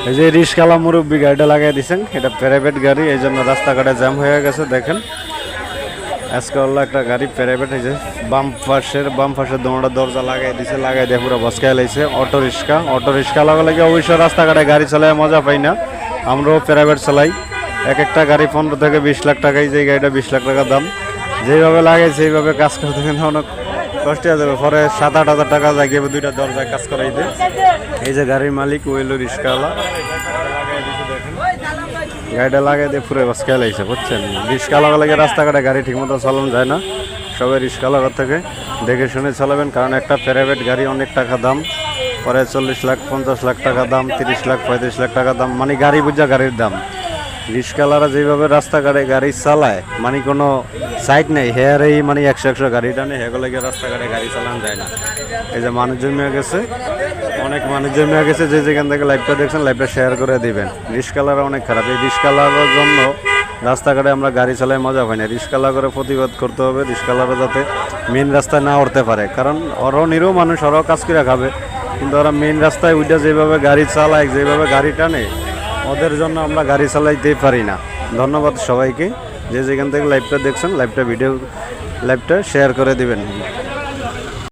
এই যে রিস্কালা মুরব্বী গাড়িটা লাগিয়ে দিয়েছেন, এটা প্রাইভেট গাড়ি, এই জন্য রাস্তাঘাটে জ্যাম হয়ে গেছে। দেখেন আজকে হলো একটা গাড়ি প্রাইভেট, এই যে বাম পাশের দোনোটা দরজা লাগাই দিছে, লাগাই দিয়ে পুরো বসকায় লাইছে। অটো রিক্সা লাগে অবশ্য রাস্তাঘাটে গাড়ি চালায় মজা পাই না, আমরাও প্রাইভেট চালাই। এক একটা গাড়ি 15 থেকে 20 লাখ টাকা, এই যে গাড়িটা 20 লাখ টাকা দাম। যেইভাবে লাগে সেইভাবে কাজ করতে গেলে অনেক কষ্ট হয়ে যাবে, পরে 7-8 হাজার টাকা লাগিয়ে দুইটা দরজায় কাজ করাই দেয়। এই যে গাড়ির মালিক ওইলো রিক্সাওয়ালা, গাড়িটা লাগাই দিয়ে পুরো বসকায় লাইছে, বুঝছেন। রিক্সাওয়ালা লাগে রাস্তাঘাটে গাড়ি ঠিকমতো চালানো যায় না, সবাই রিক্সাওয়ালার থেকে দেখে শুনে চালাবেন, কারণ একটা প্রাইভেট গাড়ি অনেক টাকা দাম, পরে 40 লাখ 50 লাখ টাকা দাম, 30 লাখ 35 লাখ টাকা দাম, মানে গাড়ি বুঝা গাড়ির দাম। রিক্সাওয়ালারা যেভাবে রাস্তাঘাটে গাড়ি চালায়, মানে কোনো সাইড নেই, হেয়ার এই মানে 100 গাড়ি টানে, হেগুলো গিয়ে রাস্তাঘাটে গাড়ি চালানো যায় না। এই যে মানুষ জমে গেছে, অনেক মানুষ জমে গেছে, যে যেখান থেকে লাইভটা দেখছেন লাইভটা শেয়ার করে দিবেন। রিক্সাওয়ালারা অনেক খারাপ, এই রিক্সাওয়ালার জন্য রাস্তাঘাটে আমরা গাড়ি চালাই মজা পাই না। রিক্সাওয়ালা করে প্রতিবাদ করতে হবে, রিক্সাওয়ালারা যাতে মেন রাস্তায় না উঠতে পারে, কারণ ওরাও নিরীহ মানুষ, ওরাও কাজ করে খাবে, কিন্তু ওরা মেন রাস্তায় উঠে যেভাবে গাড়ি চালায়, যেভাবে গাড়ি টানে, ওদের জন্য আমরা গাড়ি চালাইতেই পারি না। ধন্যবাদ সবাইকে, যে যেখান থেকে লাইভটা দেখছেন লাইভটা শেয়ার করে দিবেন।